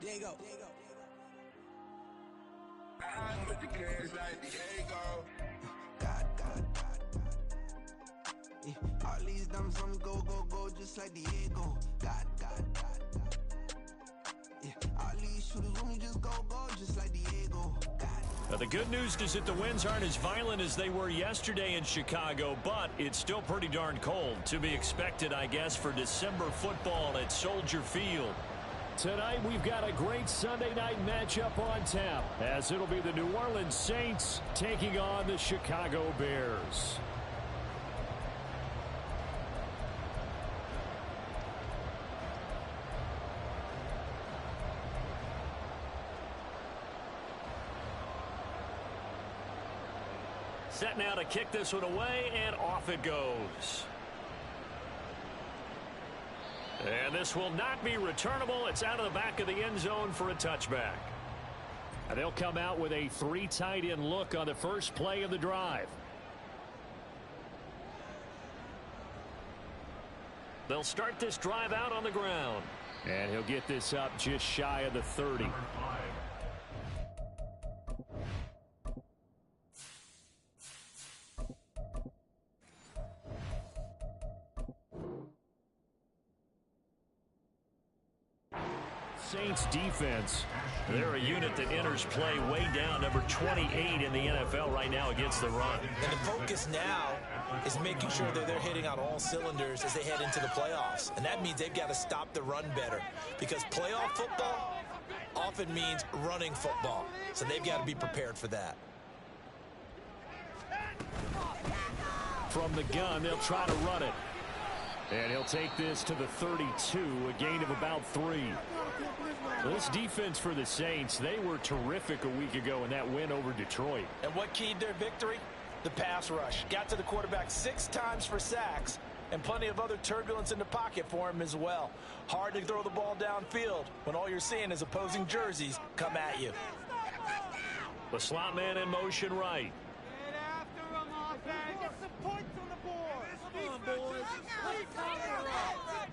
Diego. With the kids like Diego. God. Yeah, all these diamonds on me go, just like Diego. God. Yeah, all these shooters on me just go, just like Diego. God. The good news is that the winds aren't as violent as they were yesterday in Chicago, but it's still pretty darn cold. To be expected, I guess, for December football at Soldier Field. Tonight, we've got a great Sunday night matchup on tap, as it'll be the New Orleans Saints taking on the Chicago Bears. Set now to kick this one away, and off it goes. And this will not be returnable. It's out of the back of the end zone for a touchback. And they'll come out with a 3 tight end look on the first play of the drive. They'll start this drive out on the ground. And he'll get this up just shy of the 30. Saints defense, they're a unit that enters play way down, number 28 in the NFL right now against the run. And the focus now is making sure that they're hitting on all cylinders as they head into the playoffs. And that means they've got to stop the run better, because playoff football often means running football. So they've got to be prepared for that. From the gun, they'll try to run it. And he'll take this to the 32, a gain of about 3. This defense for the Saints, they were terrific a week ago in that win over Detroit. And what keyed their victory? The pass rush. Got to the quarterback 6 times for sacks, and plenty of other turbulence in the pocket for him as well. Hard to throw the ball downfield when all you're seeing is opposing jerseys come at you. The slot man in motion right. Get after him, offense. Get some points on the board. Come on, boys.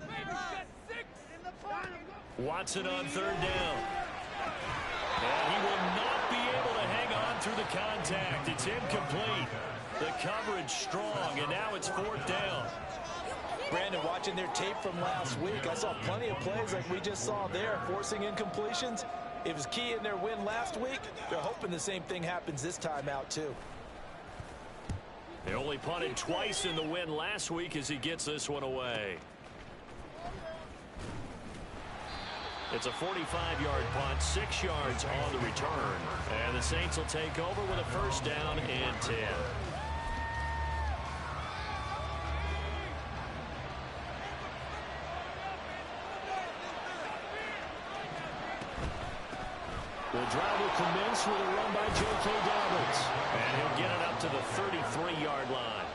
Maybe get 6 in the pocket. Watson on 3rd down. And he will not be able to hang on through the contact. It's incomplete. The coverage strong, and now it's 4th down. Brandon, watching their tape from last week, I saw plenty of plays like we just saw there, forcing incompletions. It was key in their win last week. They're hoping the same thing happens this time out, too. They only punted twice in the win last week as he gets this one away. It's a 45-yard punt, 6 yards on the return. And the Saints will take over with a 1st down and 10. The drive will commence with a run by J.K. Dobbins. And he'll get it up to the 33-yard line.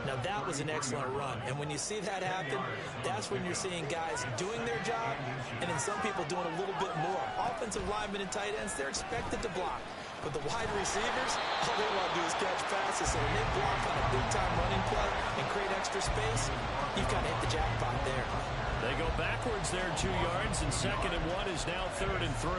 Now, that was an excellent run. And when you see that happen, that's when you're seeing guys doing their job, and then some people doing a little bit more. Offensive linemen and tight ends, they're expected to block. But the wide receivers, all they want to do is catch passes. So when they block on a big-time running play and create extra space, you've kind of hit the jackpot there. They go backwards there 2 yards, and 2nd and 1 is now 3rd and 3.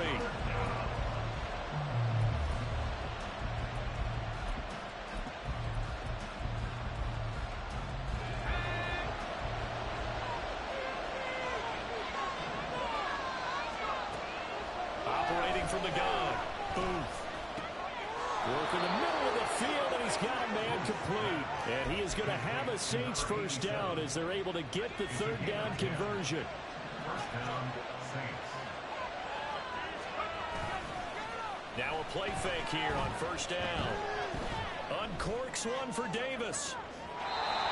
From the gun, Booth. Work in the middle of the field, and he's got a man complete. And he is going to have a Saints 1st down as they're able to get the 3rd down conversion. 1st down, Saints. Now a play fake here on 1st down. Uncorks one for Davis.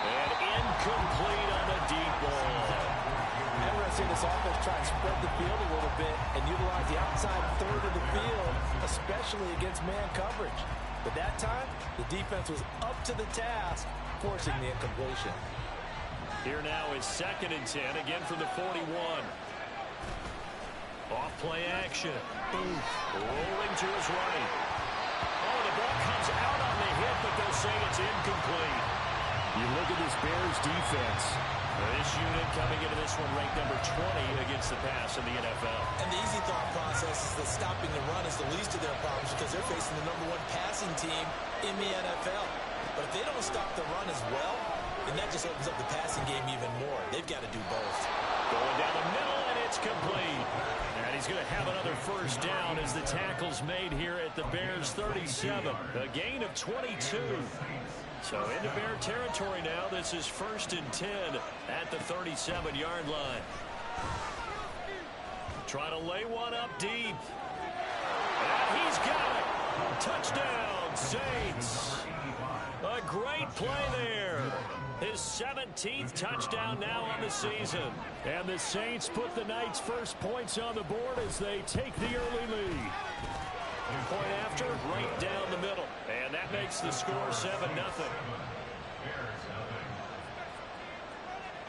And incomplete on the deep ball. And we're going to see this offense try and spread the field a little bit and utilize the outside 3rd of the field, especially against man coverage. But that time, the defense was up to the task, forcing the incompletion. Here now is 2nd and 10, again from the 41. Off play action. Booth rolling to his right. Oh, the ball comes out on the hit, but they'll say it's incomplete. You look at this Bears defense. This unit coming into this one ranked number 20 against the pass in the NFL. And the easy thought process is that stopping the run is the least of their problems because they're facing the #1 passing team in the NFL. But if they don't stop the run as well, then that just opens up the passing game even more. They've got to do both. Going down the middle, and it's complete. And he's going to have another first down as the tackle's made here at the Bears 37. A gain of 22. So into Bear territory now. This is 1st and 10 at the 37-yard line. Trying to lay one up deep. And he's got it. Touchdown, Saints. A great play there. His 17th touchdown now on the season. And the Saints put the Knights' first points on the board as they take the early lead. Point after, right down the middle. And that makes the score 7-0.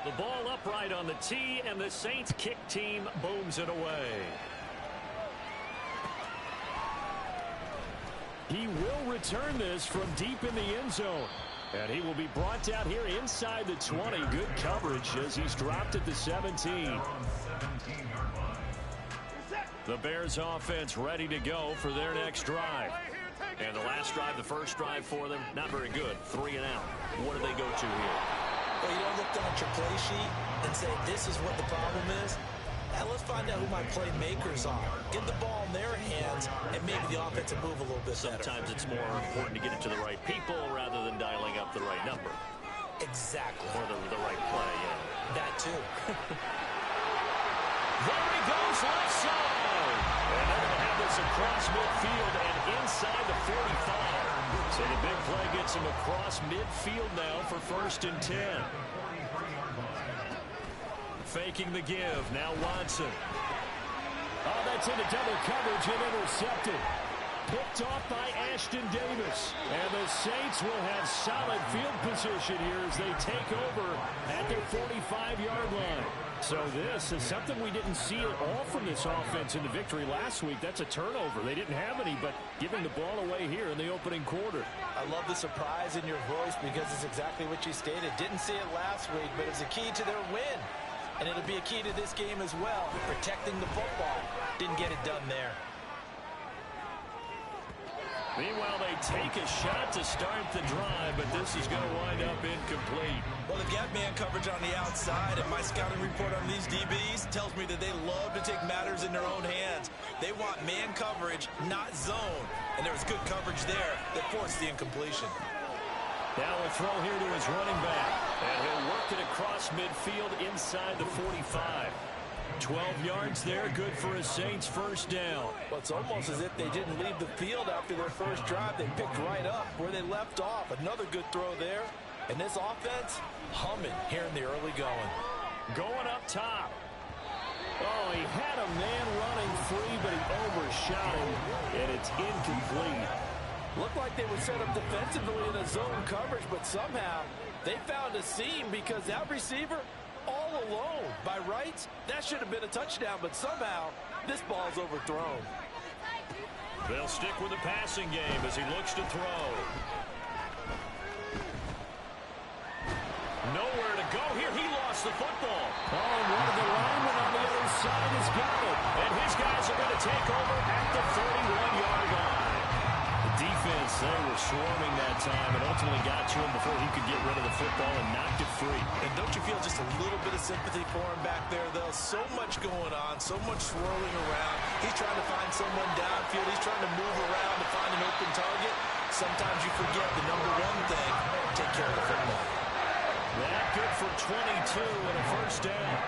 The ball upright on the tee, and the Saints kick team booms it away. He will return this from deep in the end zone. And he will be brought down here inside the 20. Good coverage as he's dropped at the 17. The Bears offense ready to go for their next drive. And the last drive, the first drive for them, not very good. 3 and out. What do they go to here? Well, you don't look down at your play sheet and say, this is what the problem is. Now let's find out who my playmakers are. Get the ball in their hands, and maybe the offense will move a little bit better. Sometimes it's more important to get it to the right people rather than dialing up the right number. Exactly. Or the right play, yeah. That too. There he goes, left side. And they're going to have this across midfield and inside the 45. So the big play gets him across midfield now for 1st and 10. Faking the give. Now Watson. Oh, that's into double coverage and intercepted. Picked off by Ashton Davis. And the Saints will have solid field position here as they take over at their 45-yard line. So this is something we didn't see at all from this offense in the victory last week. That's a turnover. They didn't have any, but giving the ball away here in the opening quarter. I love the surprise in your voice because it's exactly what you stated. Didn't see it last week, but it's a key to their win. And it'll be a key to this game as well, protecting the football. Didn't get it done there. Meanwhile, they take a shot to start the drive, but this is going to wind up incomplete. Well, they've got man coverage on the outside, and my scouting report on these DBs tells me that they love to take matters in their own hands. They want man coverage, not zone. And there was good coverage there that forced the incompletion. Now a throw here to his running back. And he'll work it across midfield inside the 45. 12 yards there, good for a Saints first down. Well, it's almost as if they didn't leave the field after their first drive. They picked right up where they left off. Another good throw there. And this offense, humming here in the early going. Going up top. Oh, he had a man running free, but he overshot him, and it's incomplete. Looked like they were set up defensively in a zone coverage, but somehow they found a seam because that receiver all alone. By rights, that should have been a touchdown, but somehow this ball's overthrown. They'll stick with the passing game as he looks to throw. Nowhere to go here. He lost the football. Oh, and one of the linemen on the other side has got it. And his guys are going to take over at the 31-yard line. Defense, they were swarming that time and ultimately got to him before he could get rid of the football and knocked it free. And don't you feel just a little bit of sympathy for him back there, though? So much going on, so much swirling around. He's trying to find someone downfield. He's trying to move around to find an open target. Sometimes you forget the number one thing, take care of the football. That good for 22 and a first down.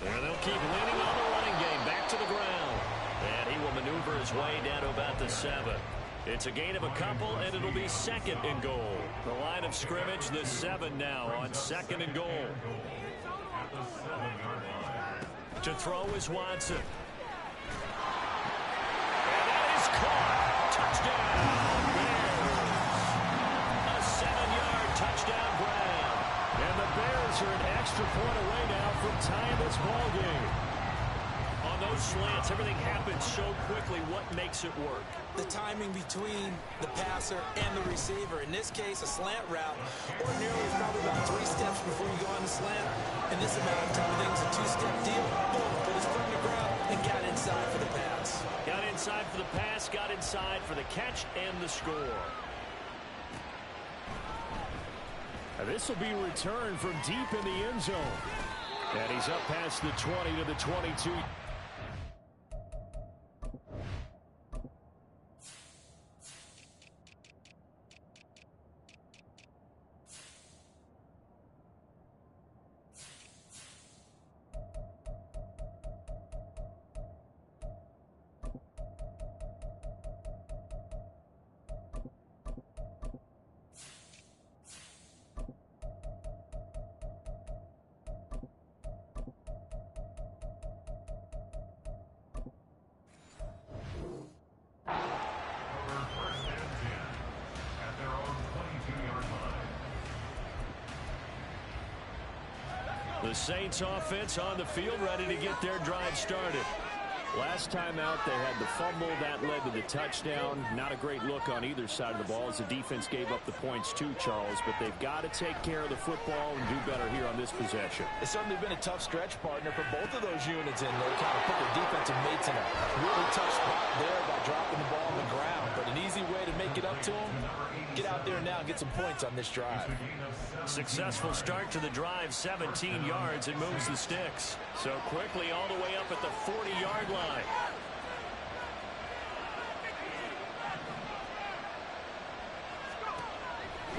And they'll keep leaning on the running game. Back to the ground. And he will maneuver his way down to about the 7. It's a gain of a couple, and it'll be 2nd and goal. The line of scrimmage, the 7 now on 2nd and goal. To throw is Watson. And that is caught. Touchdown. Bears. A 7-yard touchdown grab. And the Bears are an extra point away now from tying this ball game. On the those slants, everything happens so quickly. What makes it work? The timing between the passer and the receiver. In this case, a slant route ordinarily is probably about 3 steps before you go on the slant. In this amount of time, things a 2-step deal. Boom, put his foot on the ground and got inside for the pass. Got inside for the pass, got inside for the catch and the score. This will be returned from deep in the end zone. And he's up past the 20 to the 22. The Saints offense on the field, ready to get their drive started. Last time out, they had the fumble. That led to the touchdown. Not a great look on either side of the ball as the defense gave up the points too, Charles. But they've got to take care of the football and do better here on this possession. It's certainly been a tough stretch, partner, for both of those units in there. Kind of put their defensive mates in a really tough spot there by dropping the ball on the ground. But an easy way to make it up to them, get out there now and get some points on this drive. Successful start to the drive, 17 yards, and moves the sticks. So quickly all the way up at the 40-yard line.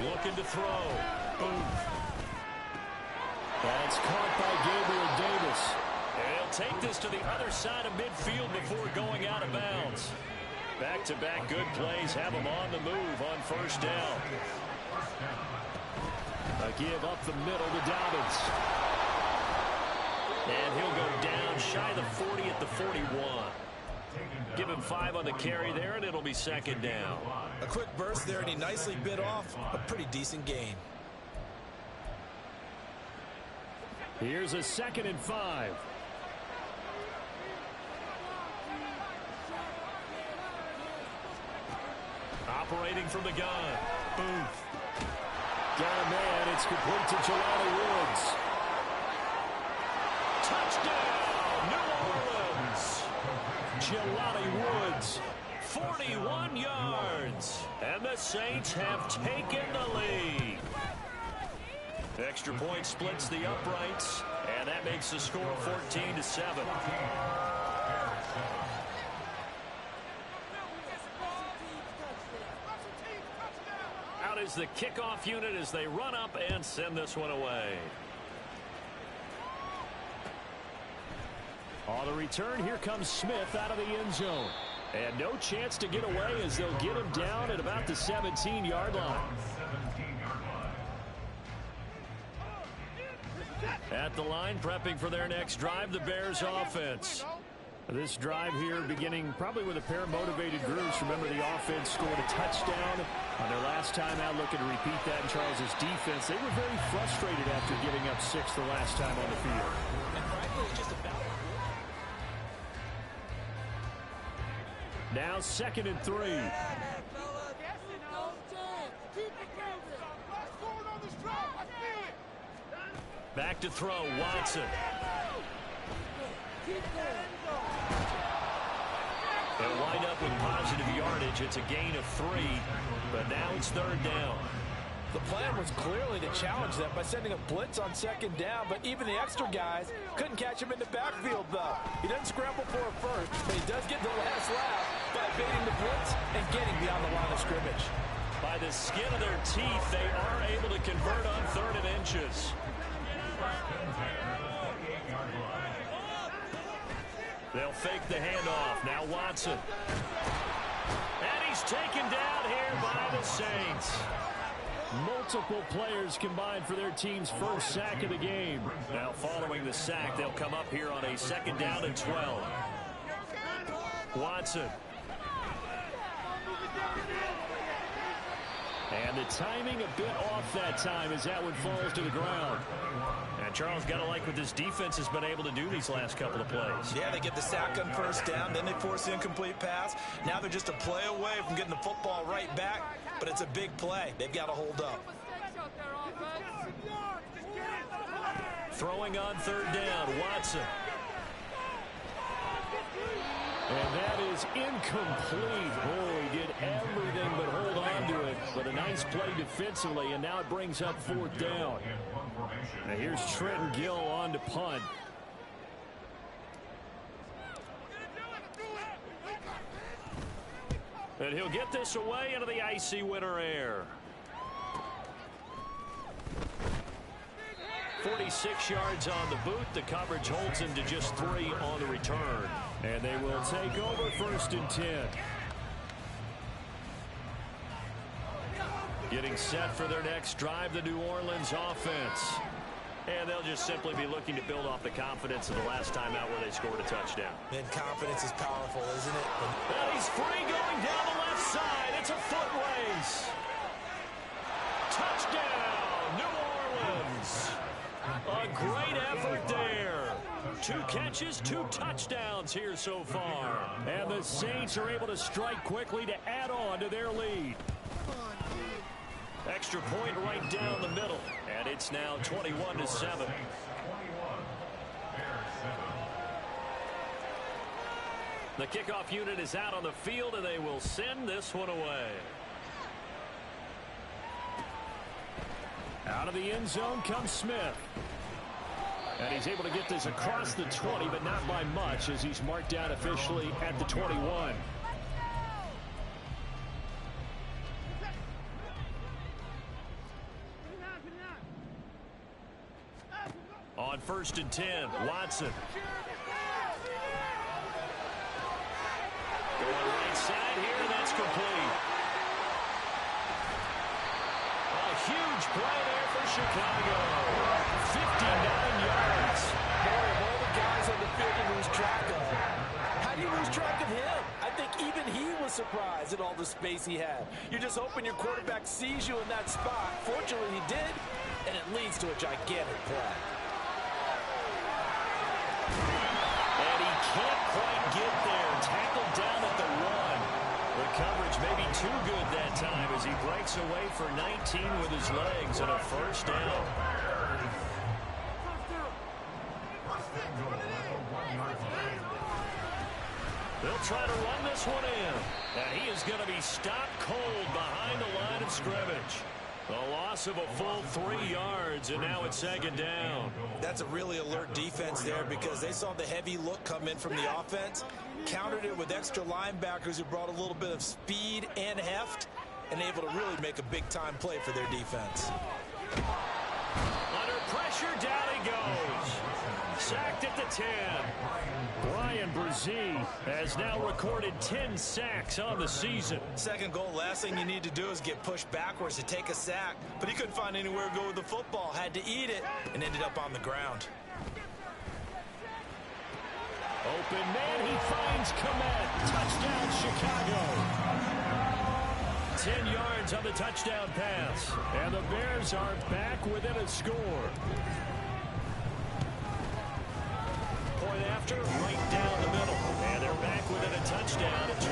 Looking to throw. Boom. That's caught by Gabriel Davis. And he'll take this to the other side of midfield before going out of bounds. Back-to-back good plays have him on the move on first down. A give up the middle to Dobbins. And he'll go down shy of the 40 at the 41. Give him 5 on the carry there, and it'll be second down. A quick burst there, and he nicely bit off a pretty decent gain. Here's a 2nd and 5. Operating from the gun. Booth. Got a man. It's complete to Jelani Woods. Touchdown, New Orleans. Jelani Woods, 41 yards. And the Saints have taken the lead. Extra point splits the uprights, and that makes the score 14-7. Out is the kickoff unit as they run up and send this one away. On the return, here comes Smith out of the end zone. And no chance to get away as they'll get him down at about the 17-yard line. At the line, prepping for their next drive, the Bears offense. This drive here beginning probably with a pair of motivated groups. Remember, the offense scored a touchdown on their last time out, looking to repeat that in Charles's defense. They were very frustrated after giving up 6 the last time on the field. And frankly, it's just about... Now 2nd and 3. Back to throw, Watson. They'll wind up with positive yardage. It's a gain of 3, but now it's 3rd down. The plan was clearly to challenge them by sending a blitz on 2nd down, but even the extra guys couldn't catch him in the backfield, though. He doesn't scramble for it first, but he does get the last laugh by evading the blitz and getting beyond the line of scrimmage. By the skin of their teeth, they are able to convert on 3rd and inches. They'll fake the handoff. Now Watson. And he's taken down here by the Saints. Multiple players combined for their team's first sack of the game. Now following the sack, they'll come up here on a 2nd down and 12. Watson. And the timing a bit off that time as that one falls to the ground. And Charles, got to like what this defense has been able to do these last couple of plays. Yeah, they get the sack on first down, then they force the incomplete pass. Now they're just a play away from getting the football right back, but it's a big play. They've got to hold up. Throwing on third down, Watson. And that is incomplete. Boy, he did everything but hold on to it. But a nice play defensively, and now it brings up fourth down. Now here's Trenton Gill on to punt. And he'll get this away into the icy winter air. 46 yards on the boot. The coverage holds him to just 3 on the return. And they will take over first and 10. Getting set for their next drive, the New Orleans offense. And they'll just simply be looking to build off the confidence of the last time out where they scored a touchdown. And confidence is powerful, isn't it? And he's free going down the left side. It's a foot race. Touchdown, New Orleans. A great effort there. 2 catches, 2 touchdowns here so far. And the Saints are able to strike quickly to add on to their lead. Extra point right down the middle. And it's now 21-7. The kickoff unit is out on the field, and they will send this one away. Out of the end zone comes Smith. And he's able to get this across the 20, but not by much, as he's marked down officially at the 21. On first and 10, Watson. Going right side here, that's complete. A huge play there for Chicago. 59 yards. Boy, of all the guys on the field to lose track of. How do you lose track of him? I think even he was surprised at all the space he had. You're just hoping your quarterback sees you in that spot. Fortunately, he did, and it leads to a gigantic play. And he can't quite get there. Tackled down at the 1. The coverage may be too good that time as he breaks away for 19 with his legs and a first down. They'll try to run this one in. And he is going to be stopped cold behind the line of scrimmage. A loss of a full 3 yards, and now it's second down. That's a really alert defense there because they saw the heavy look come in from the offense, countered it with extra linebackers who brought a little bit of speed and heft, and able to really make a big-time play for their defense. Under pressure, down he goes. Sacked at the 10. Brian Brzee has now recorded 10 sacks on the season. Second goal, last thing you need to do is get pushed backwards to take a sack. But he couldn't find anywhere to go with the football, had to eat it, and ended up on the ground. Open man, he finds Komet. Touchdown, Chicago. 10 yards on the touchdown pass. And the Bears are back within a score. Point after, right down the middle. And they're back within a touchdown at 21-14.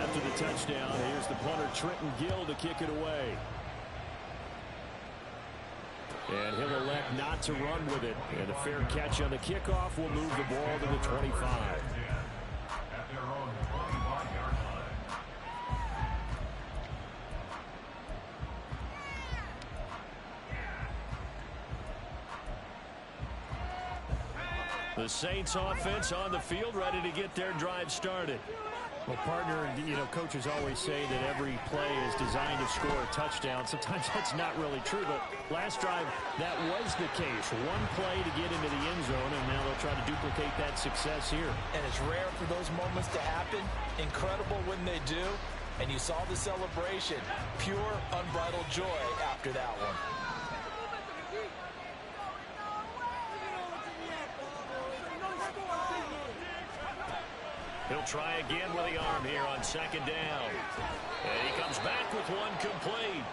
After the touchdown, here's the punter Trenton Gill to kick it away. And he'll elect not to run with it. And a fair catch on the kickoff will move the ball to the 25. The Saints offense on the field, ready to get their drive started. Well, partner, you know, coaches always say that every play is designed to score a touchdown. Sometimes that's not really true, but last drive, that was the case. One play to get into the end zone, and now they'll try to duplicate that success here. And it's rare for those moments to happen. Incredible when they do. And you saw the celebration. Pure, unbridled joy after that one. He'll try again with the arm here on second down. And he comes back with one complete.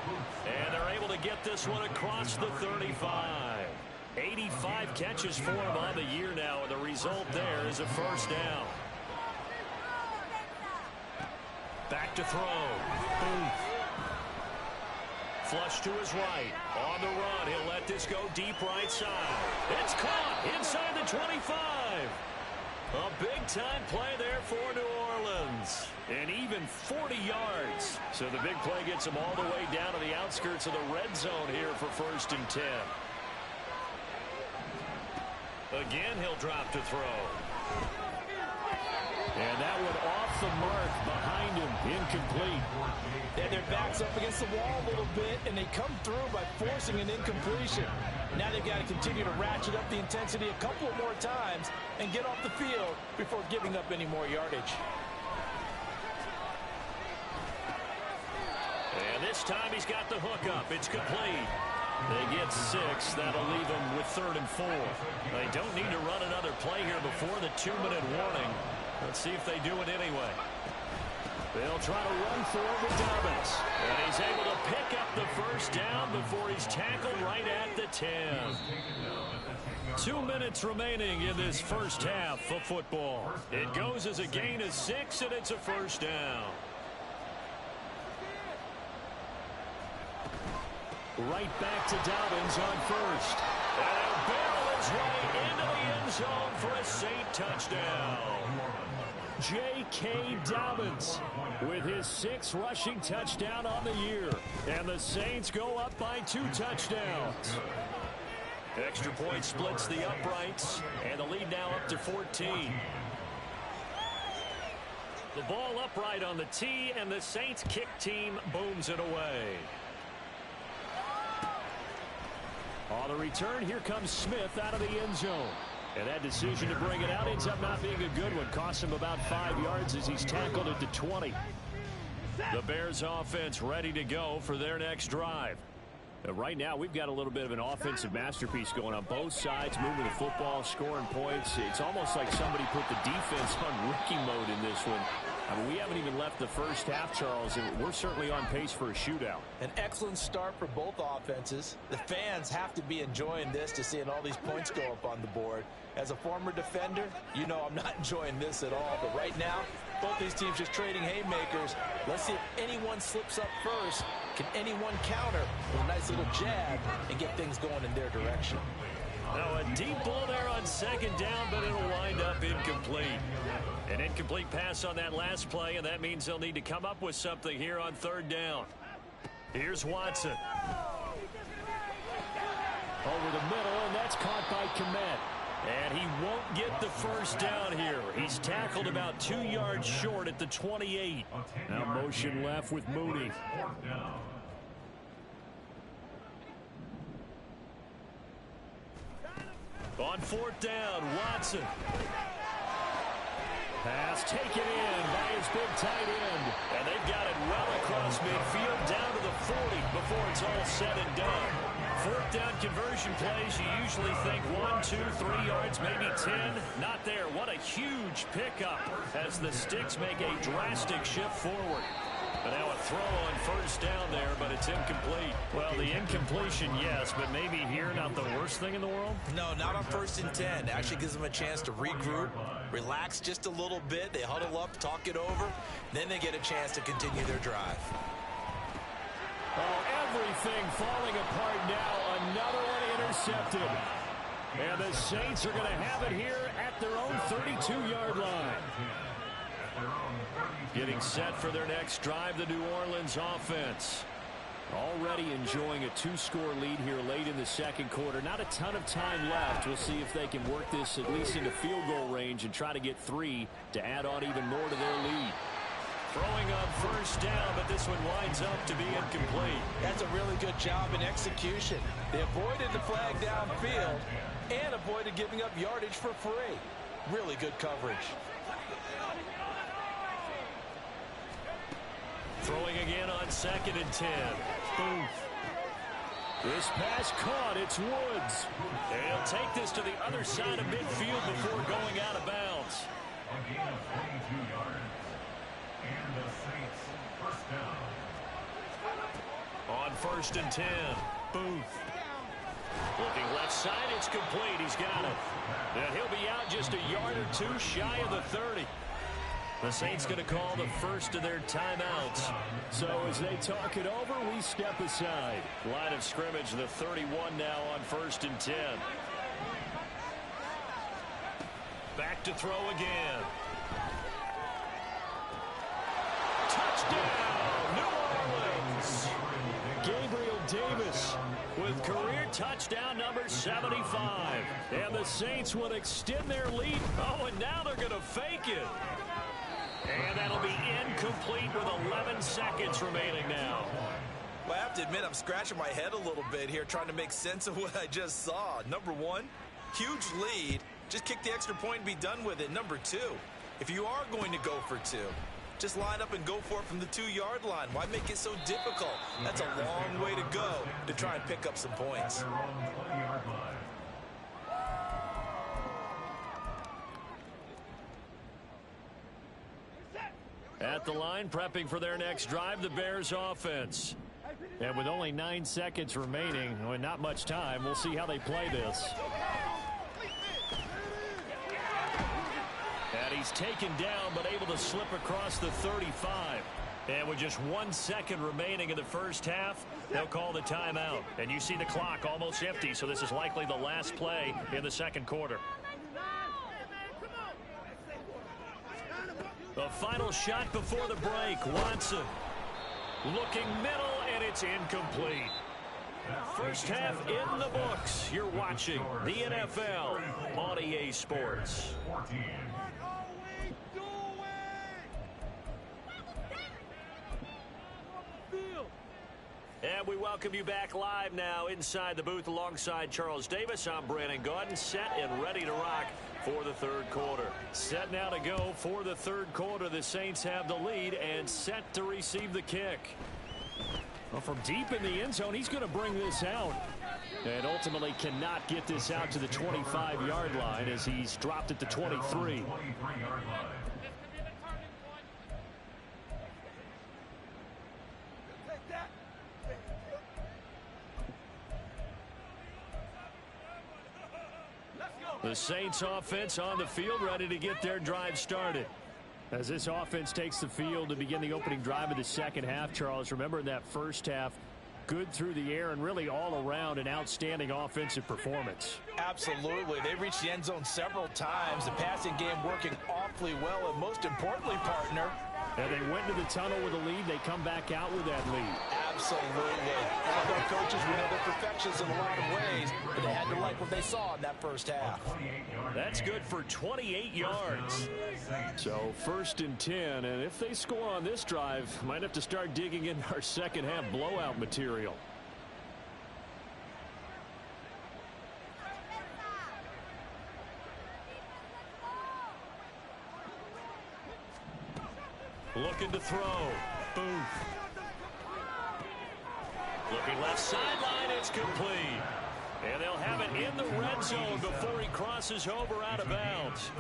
And they're able to get this one across the 35. 85 catches for him on the year now, and the result there is a first down. Back to throw. Flush to his right. On the run, he'll let this go deep right side. It's caught inside the 25. A big-time play there for New Orleans. And even 40 yards. So the big play gets him all the way down to the outskirts of the red zone here for 1st and 10. Again, he'll drop to throw. And that one off the mark behind him, incomplete. And their back's up against the wall a little bit, and they come through by forcing an incompletion. Now they've got to continue to ratchet up the intensity a couple of more times and get off the field before giving up any more yardage. And this time he's got the hook up. It's complete. They get 6. That'll leave them with 3rd and 4. They don't need to run another play here before the 2-minute warning. Let's see if they do it anyway. They'll try to run for it with Dobbins. And he's able to pick up the first down before he's tackled right at the 10. 2 minutes remaining in this first half of football. It goes as a gain of 6, and it's a first down. Right back to Dobbins on first. And he'll barrel his way into the end zone for a Saint touchdown. J.K. Dobbins with his 6th rushing touchdown on the year. And the Saints go up by 2 touchdowns. Extra point splits the uprights, and the lead now up to 14. The ball upright on the tee, and the Saints kick team booms it away. On the return, here comes Smith out of the end zone. And that decision to bring it out ends up not being a good one. Costs him about 5 yards as he's tackled at the 20. The Bears offense ready to go for their next drive. Right now, we've got a little bit of an offensive masterpiece going on both sides, moving the football, scoring points. It's almost like somebody put the defense on rookie mode in this one. I mean, we haven't even left the first half, Charles, and we're certainly on pace for a shootout. An excellent start for both offenses. The fans have to be enjoying this to seeing all these points go up on the board. As a former defender, you know I'm not enjoying this at all. But right now, both these teams just trading haymakers. Let's see if anyone slips up first. Can anyone counter with a nice little jab and get things going in their direction? Now a deep ball there on second down, but it'll wind up incomplete. An incomplete pass on that last play, and that means they'll need to come up with something here on 3rd down. Here's Watson. Over the middle, and that's caught by Kmet. And he won't get the first down here. He's tackled about 2 yards short at the 28. Now motion left with Mooney. On 4th down, Watson. Pass taken in by his big tight end. And they've got it well across midfield down to the 40 before it's all said and done. 4th down conversion plays, you usually think 1, 2, 3 yards, maybe 10. Not there. What a huge pickup as the Sticks make a drastic shift forward. But now a throw on 1st down there, but it's incomplete. Well, the incompletion, yes, but maybe here not the worst thing in the world? No, not on 1st and 10. Actually gives them a chance to regroup, relax just a little bit. They huddle up, talk it over. Then they get a chance to continue their drive. Oh, everything falling apart now. Another one intercepted. And the Saints are going to have it here at their own 32-yard line. Getting set for their next drive, the New Orleans offense. Already enjoying a 2-score lead here late in the second quarter. Not a ton of time left. We'll see if they can work this at least into field goal range and try to get 3 to add on even more to their lead. Throwing on 1st down, but this one winds up to be incomplete. That's a really good job in execution. They avoided the flag downfield and avoided giving up yardage for free. Really good coverage. Throwing again on 2nd and 10. Boom. This pass caught. It's Woods. And he'll take this to the other side of midfield before going out of bounds. A gain of 22 yards. first and 10. Booth. Looking left side, it's complete. He's got it. And he'll be out just a yard or two shy of the 30. The Saints going to call the first of their timeouts. So as they talk it over, we step aside. Line of scrimmage, the 31 now on first and 10. Back to throw again. Touchdown, New Orleans. Gabriel Davis With career touchdown number 75. and the Saints will extend their lead. Oh, and now they're going to fake it. And that'll be incomplete with 11 seconds remaining now. Well, I have to admit, I'm scratching my head a little bit here trying to make sense of what I just saw. Number one, huge lead. Just kick the extra point and be done with it. Number two, if you are going to go for two, just line up and go for it from the 2-yard line. Why make it so difficult? That's a long way to go to try and pick up some points. At the line, prepping for their next drive, the Bears offense. And with only 9 seconds remaining, and not much time, we'll see how they play this. And he's taken down, but able to slip across the 35. And with just 1 second remaining in the first half, they'll call the timeout. And you see the clock almost empty, so this is likely the last play in the second quarter. The final shot before the break. Watson looking middle, and it's incomplete. First half in the books. You're watching the NFL on EA Sports. And we welcome you back live now inside the booth alongside Charles Davis. I'm Brandon Gaudin, set and ready to rock for the third quarter. Set now to go for the third quarter. The Saints have the lead and set to receive the kick. Well, from deep in the end zone, he's going to bring this out. And ultimately cannot get this out to the 25-yard line as he's dropped at the 23. The Saints offense on the field, ready to get their drive started. As this offense takes the field to begin the opening drive of the second half, Charles, remember in that first half, good through the air and really all around an outstanding offensive performance. Absolutely. They reached the end zone several times. The passing game working awfully well, and most importantly, partner, and they went into the tunnel with a lead. They come back out with that lead. Absolutely. NFL coaches, we know they're perfectionists in a lot of ways, but they had to like what they saw in that first half. That's good for 28 yards. So first and 10, and if they score on this drive, might have to start digging in our second half blowout material. Looking to throw. Booth. Looking left sideline, it's complete. And they'll have it in the red zone before he crosses over out of bounds.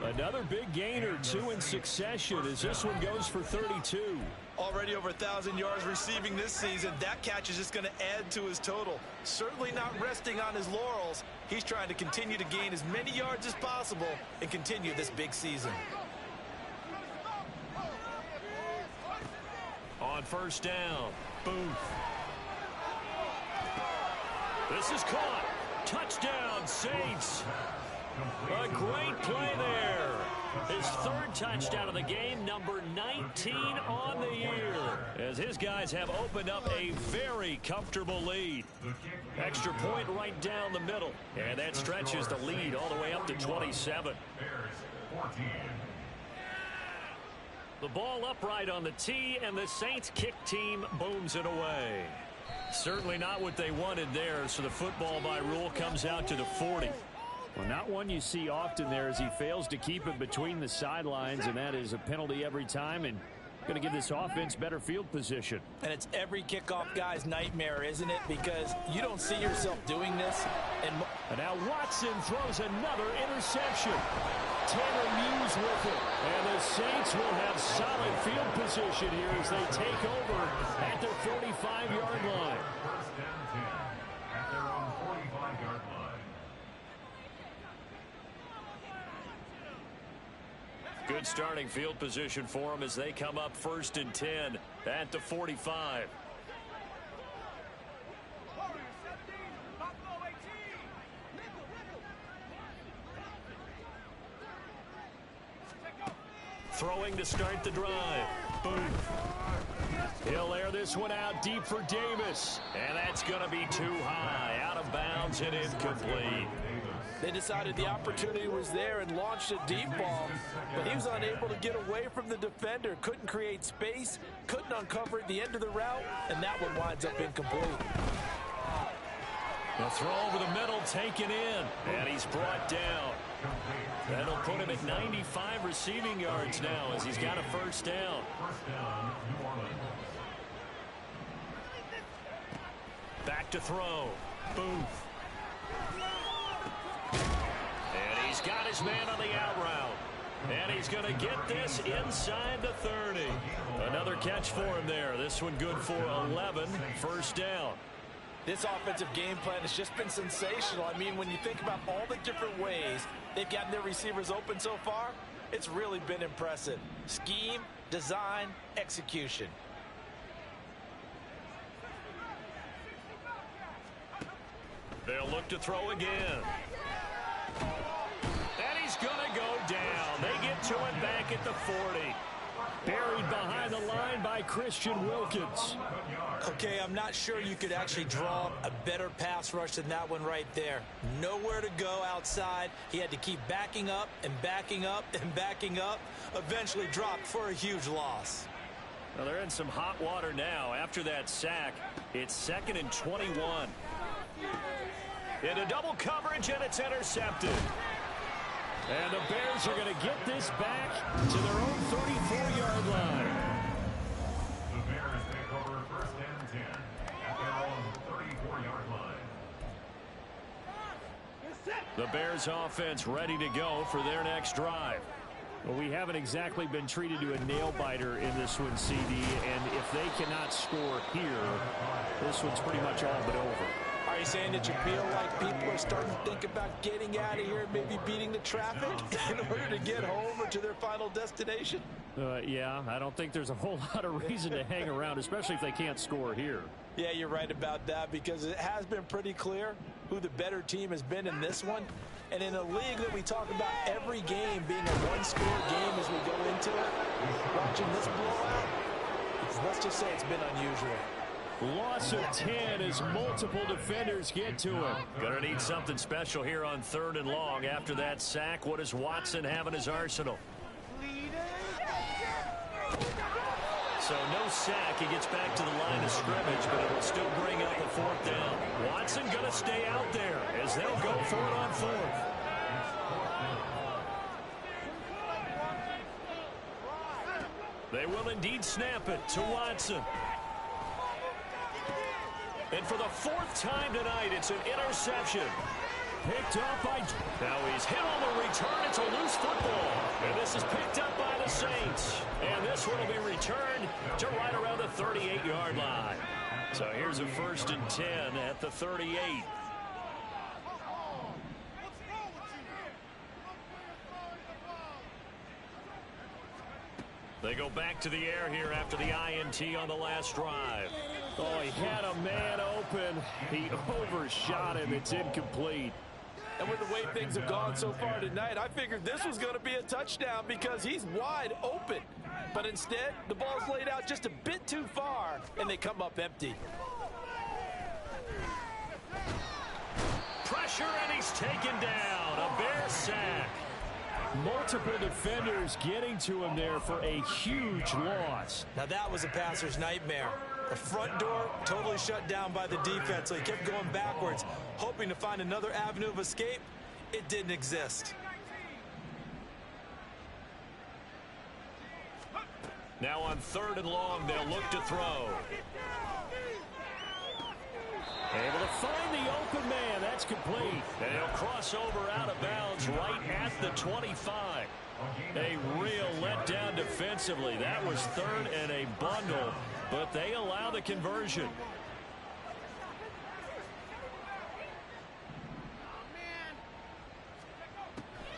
Another big gain or two in succession as this one goes for 32. Already over 1,000 yards receiving this season. That catch is just going to add to his total. Certainly not resting on his laurels. He's trying to continue to gain as many yards as possible and continue this big season. On first down, Booth. This is caught. Touchdown, Saints. A great play there. His third touchdown of the game, number 19 on the year. As his guys have opened up a very comfortable lead. Extra point right down the middle. And that stretches the lead all the way up to 27. The ball upright on the tee, and the Saints kick team booms it away. Certainly not what they wanted there, so the football by rule comes out to the 40. Well, not one you see often there as he fails to keep it between the sidelines, and that is a penalty every time, and going to give this offense better field position. And it's every kickoff guy's nightmare, isn't it? Because you don't see yourself doing this. And now Watson throws another interception. Taylor Muse with it. And the Saints will have solid field position here as they take over at their 45-yard line. First down 10 at their own 45-yard line. Good starting field position for them as they come up 1st and 10 at the 45. Throwing to start the drive. Boom. He'll air this one out deep for Davis. And that's going to be too high. Out of bounds and incomplete. They decided the opportunity was there and launched a deep ball, but he was unable to get away from the defender. Couldn't create space, couldn't uncover at the end of the route, and that one winds up incomplete. The throw over the middle, taken in, and he's brought down. That'll put him at 95 receiving yards now as he's got a first down. First down, New Orleans. Back to throw. Booth. And he's got his man on the out route. And he's going to get this inside the 30. Another catch for him there. This one good for 11. First down. This offensive game plan has just been sensational. I mean, when you think about all the different ways they've gotten their receivers open so far, it's really been impressive. Scheme, design, execution. They'll look to throw again. And he's going to go down. They get to it back at the 40. Buried behind the line by Christian Wilkins. Okay, I'm not sure you could actually draw a better pass rush than that one right there. Nowhere to go outside. He had to keep backing up and backing up and backing up. Eventually dropped for a huge loss. Well, they're in some hot water now. After that sack, it's 2nd and 21. Into double coverage, and it's intercepted. And the Bears are going to get this back to their own 34-yard line. The Bears take over first and 10 at their own 34-yard line. The Bears offense ready to go for their next drive. Well, we haven't exactly been treated to a nail-biter in this one, CD, and if they cannot score here, this one's pretty much all but over. Are you saying that you feel like people are starting to think about getting out of here and maybe beating the traffic in order to get home or to their final destination? Yeah, I don't think there's a whole lot of reason to hang around, especially if they can't score here. Yeah, you're right about that because it has been pretty clear who the better team has been in this one. And in a league that we talk about every game being a one-score game as we go into it, watching this blowout, let's just say it's been unusual. Loss of 10 as multiple defenders get to him. Gonna need something special here on 3rd and long. After that sack, what does Watson have in his arsenal? So no sack. He gets back to the line of scrimmage, but it will still bring up a 4th down. Watson gonna stay out there as they'll go for it on 4th. They will indeed snap it to Watson. And for the 4th time tonight, it's an interception. Picked up by... Now he's hit on the return. It's a loose football. And this is picked up by the Saints. And this one will be returned to right around the 38-yard line. So here's a 1st and 10 at the 38. They go back to the air here after the INT on the last drive. Oh, he had a man open. He overshot him. It's incomplete. And with the way things have gone so far tonight, I figured this was going to be a touchdown because he's wide open. But instead, the ball's laid out just a bit too far, and they come up empty. Pressure, and he's taken down. A Bear sack. Multiple defenders getting to him there for a huge loss. Now that was a passer's nightmare. The front door totally shut down by the defense, so he kept going backwards, hoping to find another avenue of escape. It didn't exist. Now on 3rd and long, they'll look to throw. Able to find the open man. That's complete. And he'll cross over out of bounds right at the 25. A real letdown defensively. That was third and a bundle, but they allow the conversion.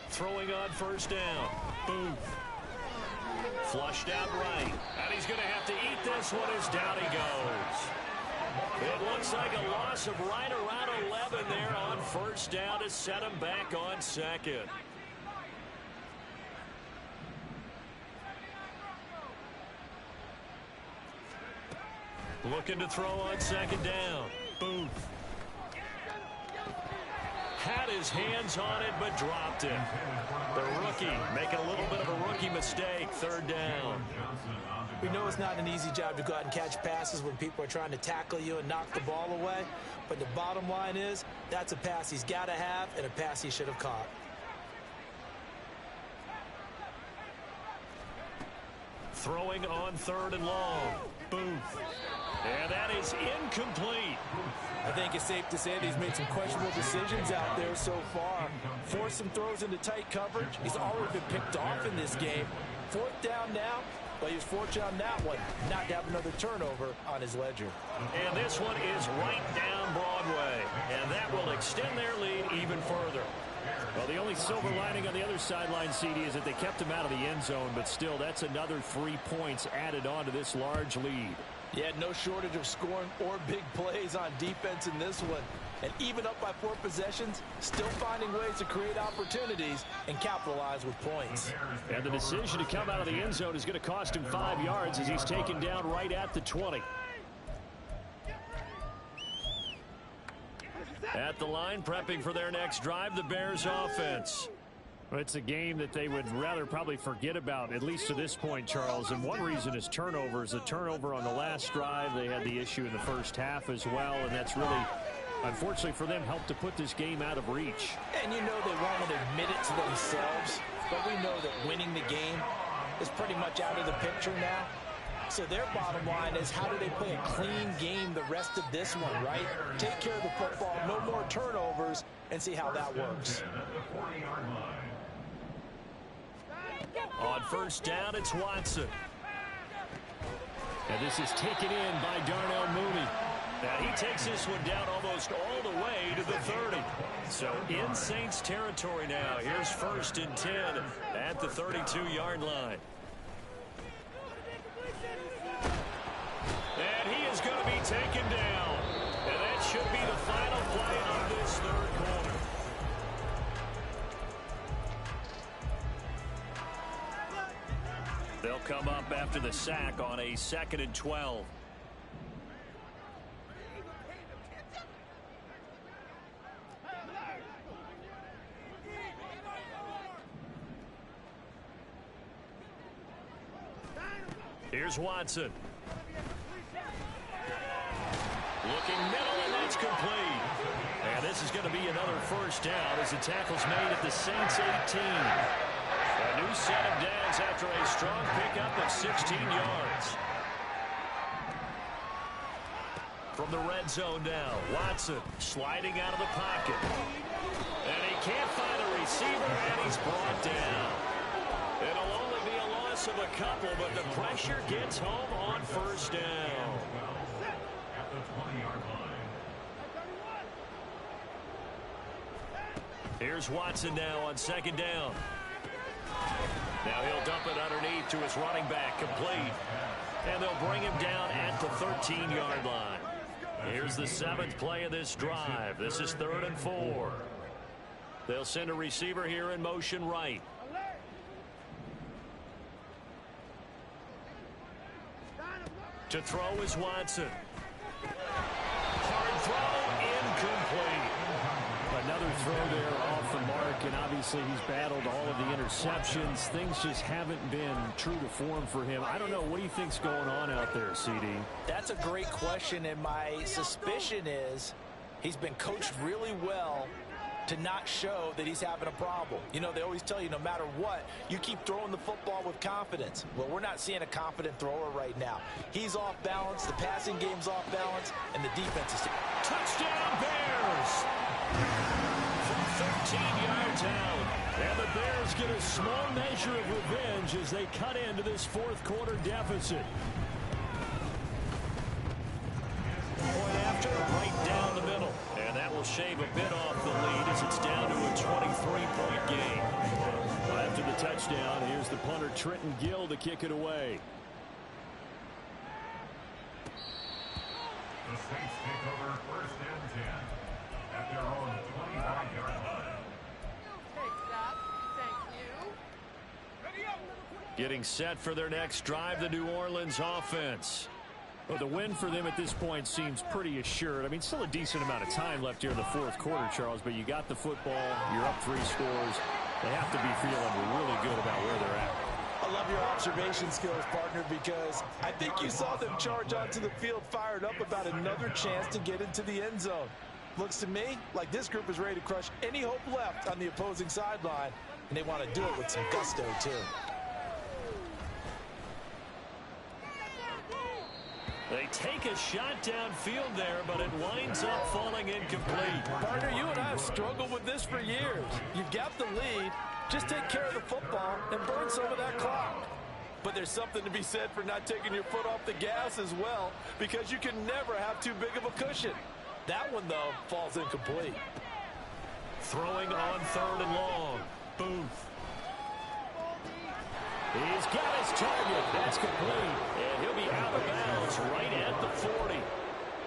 Throwing on first down. Booth. Flushed out right. And he's going to have to eat this one as down he goes. It looks like a loss of right around 11 there on first down to set him back on second. Looking to throw on second down. Booth. Had his hands on it, but dropped it. The rookie making a little bit of a rookie mistake. Third down. We know it's not an easy job to go out and catch passes when people are trying to tackle you and knock the ball away. But the bottom line is, that's a pass he's got to have and a pass he should have caught. Throwing on third and long. Booth. And that is incomplete. I think it's safe to say that he's made some questionable decisions out there so far. Forced some throws into tight coverage. He's already been picked off in this game. Fourth down now, but he was fortunate on that one not to have another turnover on his ledger. And this one is right down Broadway. And that will extend their lead even further. Well, the only silver lining on the other sideline, CD, is that they kept him out of the end zone, but still, that's another 3 points added on to this large lead. Yeah, no shortage of scoring or big plays on defense in this one. And even up by 4 possessions, still finding ways to create opportunities and capitalize with points. And the decision to come out of the end zone is going to cost him 5 yards as he's taken down right at the 20. At the line, prepping for their next drive, the Bears offense. Well, it's a game that they would rather probably forget about, at least to this point, Charles. And one reason is turnovers. A turnover on the last drive. They had the issue in the first half as well, and that's really, unfortunately for them, helped to put this game out of reach. And you know they won't admit it to themselves, but we know that winning the game is pretty much out of the picture now. So their bottom line is, how do they play a clean game the rest of this one, right? Take care of the football, no more turnovers, and see how that works. On first down, it's Watson. And this is taken in by Darnell Mooney. And he takes this one down almost all the way to the 30. So in Saints territory now. Here's first and 10 at the 32-yard line. And he is going to be taken down. And that should be the final play of this third quarter. They'll come up after the sack on a 2nd and 12. Here's Watson. Looking middle, and that's complete. And this is going to be another first down as the tackle's made at the Saints 18. A new set of downs after a strong pickup of 16 yards. From the red zone now, Watson sliding out of the pocket. And he can't find a receiver, and he's brought down. It'll only be a loss of a couple, but the pressure gets home on first down. Here's Watson now on second down. Now he'll dump it underneath to his running back, complete. And they'll bring him down at the 13-yard line. Here's the 7th play of this drive. This is 3rd and 4. They'll send a receiver here in motion right. To throw is Watson. Hard throw, incomplete. Another throw there off the mark, and obviously he's battled all of the interceptions. Things just haven't been true to form for him. I don't know. What do you think's going on out there, CD? That's a great question, and my suspicion is he's been coached really well to not show that he's having a problem. You know, they always tell you no matter what, you keep throwing the football with confidence. Well, we're not seeing a confident thrower right now. He's off balance, the passing game's off balance, and the defense is... Touchdown Bears! From 13 yards out. And the Bears get a small measure of revenge as they cut into this fourth quarter deficit. Point after, right down the middle. And that will shave a bit off the lead as it's down to a 23-point game. After the touchdown, here's the punter Trenton Gill to kick it away. The Saints take over first and 10 at their own 25-yard line. Take that. Thank you. Getting set for their next drive, the New Orleans offense. Well, the win for them at this point seems pretty assured. I mean, still a decent amount of time left here in the fourth quarter, Charles, but you got the football, you're up 3 scores. They have to be feeling really good about where they're at. I love your observation skills, partner, because I think you saw them charge onto the field fired up about another chance to get into the end zone. Looks to me like this group is ready to crush any hope left on the opposing sideline, and they want to do it with some gusto, too. They take a shot downfield there, but it winds up falling incomplete. Partner, you and I have struggled with this for years. You've got the lead. Just take care of the football and burn some of that clock. But there's something to be said for not taking your foot off the gas as well, because you can never have too big of a cushion. That one, though, falls incomplete. Throwing on 3rd and long. Booth. He's got his target. That's complete. And he'll be out of bounds right at the 40.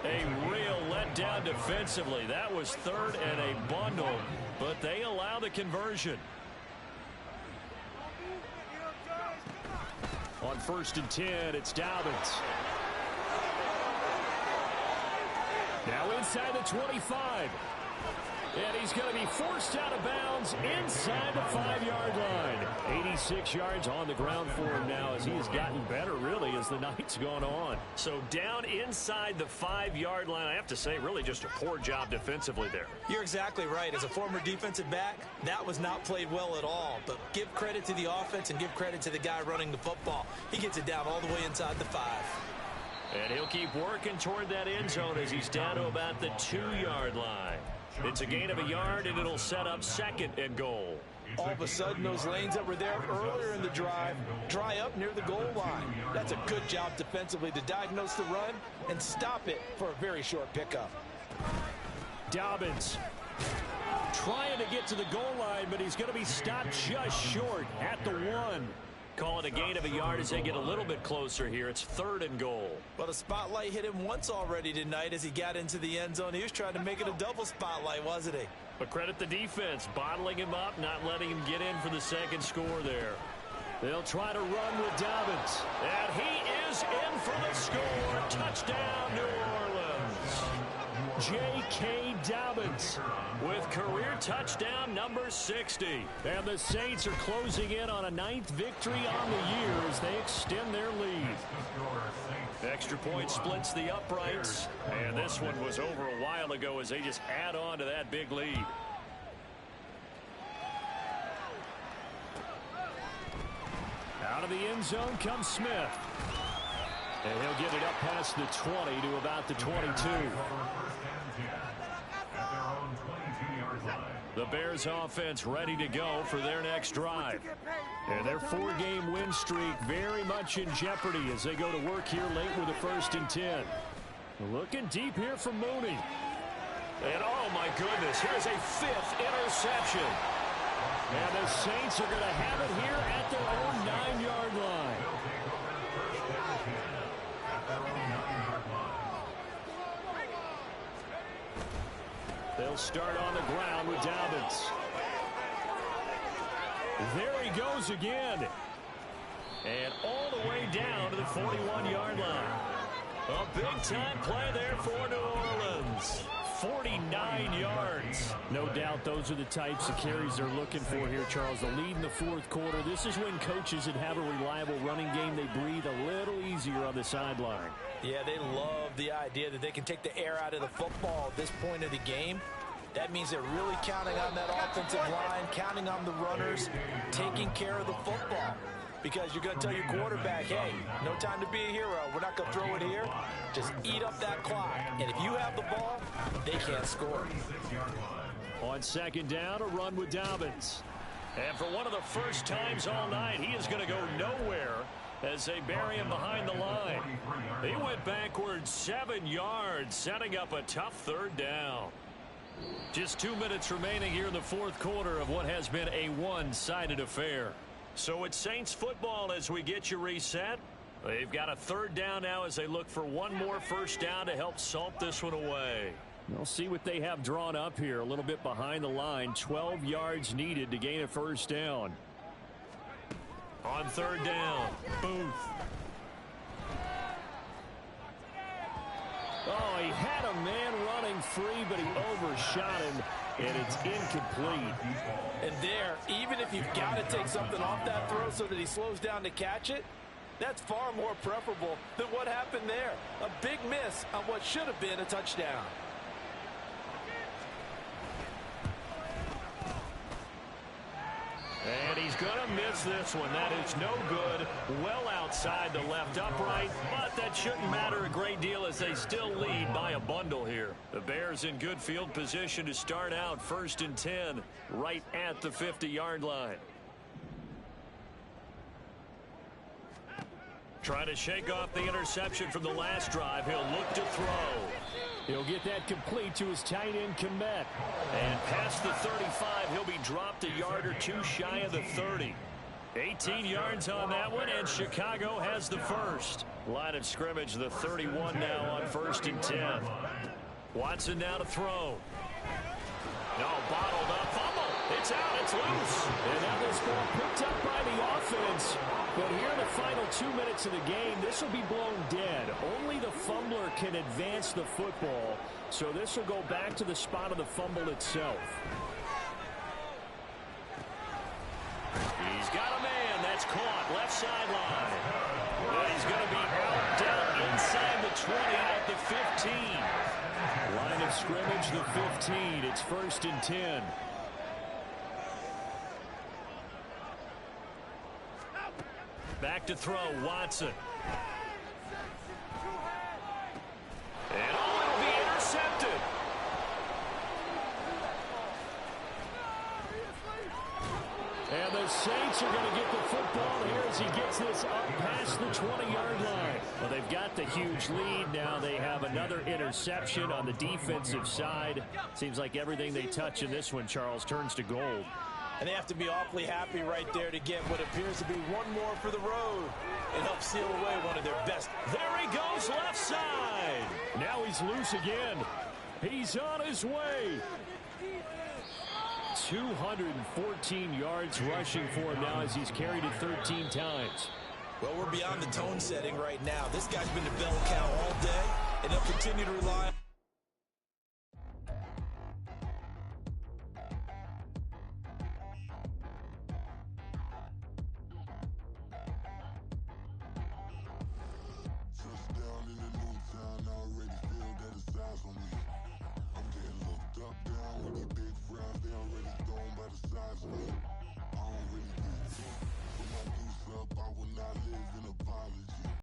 A real letdown defensively. That was 3rd and a bundle, but they allow the conversion. On 1st and 10, it's Dobbins. Now inside the 25. And he's going to be forced out of bounds inside the 5-yard line. 86 yards on the ground for him now as he has gotten better, really, as the night's gone on. So down inside the 5-yard line, I have to say, really just a poor job defensively there. You're exactly right. As a former defensive back, that was not played well at all. But give credit to the offense and give credit to the guy running the football. He gets it down all the way inside the 5. And he'll keep working toward that end zone as he's down to about the 2-yard line. It's a gain of a yard, and it'll set up 2nd and goal. All of a sudden, those lanes that were there earlier in the drive dry up near the goal line. That's a good job defensively to diagnose the run and stop it for a very short pickup. Dobbins trying to get to the goal line, but he's going to be stopped just short at the 1. Call it a gain of a yard as they get a little bit closer here. It's 3rd and goal. Well, the spotlight hit him once already tonight as he got into the end zone. He was trying to make it a double spotlight, wasn't he? But credit the defense, bottling him up, not letting him get in for the 2nd score there. They'll try to run with Dobbins. And he is in for the score. Touchdown, New Orleans. J.K. Dobbins with career touchdown number 60. And the Saints are closing in on a 9th victory on the year as they extend their lead. Extra point splits the uprights. And this one was over a while ago as they just add on to that big lead. Out of the end zone comes Smith. And he'll get it up past the 20 to about the 22. The Bears offense ready to go for their next drive. And their 4-game win streak very much in jeopardy as they go to work here late with a 1st and 10. Looking deep here from Mooney. And oh my goodness, here's a 5th interception. And the Saints are going to have it here at their own 9-yard line. They'll start on the ground with Dobbins. There he goes again. And all the way down to the 41-yard line. A big-time play there for New Orleans. 49 yards. No doubt those are the types of carries they're looking for here, Charles. The lead in the fourth quarter. This is when coaches that have a reliable running game, they breathe a little easier on the sideline. Yeah, they love the idea that they can take the air out of the football at this point of the game. That means they're really counting on that offensive line, counting on the runners, taking care of the football. Because you're going to tell your quarterback, hey, no time to be a hero. We're not going to throw it here. Just eat up that clock. And if you have the ball, they can't score. On second down, a run with Dobbins. And for one of the first times all night, he is going to go nowhere as they bury him behind the line. He went backwards 7 yards, setting up a tough third down. Just 2 minutes remaining here in the fourth quarter of what has been a one-sided affair. So it's Saints football as we get you reset. They've got a third down now as they look for one more first down to help salt this one away. We'll see what they have drawn up here. A little bit behind the line. 12 yards needed to gain a first down. On third down, Booth. Oh, he had a man running free, but he overshot him, and it's incomplete. And there, even if you've got to take something off that throw so that he slows down to catch it, that's far more preferable than what happened there. A big miss on what should have been a touchdown. And he's going to miss this one. That is no good. Well outside the left upright, but that shouldn't matter a great deal as they still lead by a bundle here. The Bears in good field position to start out 1st and 10 right at the 50-yard line. Trying to shake off the interception from the last drive. He'll look to throw. He'll get that complete to his tight end, Komet. And past the 35, he'll be dropped a yard or two shy of the 30. 18 yards on that one, and Chicago has the first. Line of scrimmage, the 31 now on 1st and 10. Watson now to throw. No, bottled up, fumble. It's out, it's loose. And now this ball picked up by the offense. But here in the final 2 minutes of the game, this will be blown dead. Only the fumbler can advance the football, so this will go back to the spot of the fumble itself. He's got a man. That's caught. Left sideline. Well, he's going to be out down inside the 20 at the 15. Line of scrimmage, the 15. It's 1st and 10. Back to throw, Watson. And it'll be intercepted. And the Saints are going to get the football here as he gets this up past the 20-yard line. Well, they've got the huge lead. Now they have another interception on the defensive side. Seems like everything they touch in this one, Charles, turns to gold. And they have to be awfully happy right there to get what appears to be one more for the road and help seal away one of their best. There he goes, left side. Now he's loose again. He's on his way. 214 yards rushing for him now as he's carried it 13 times. Well, we're beyond the tone setting right now. This guy's been to bell cow all day, and he'll continue to rely on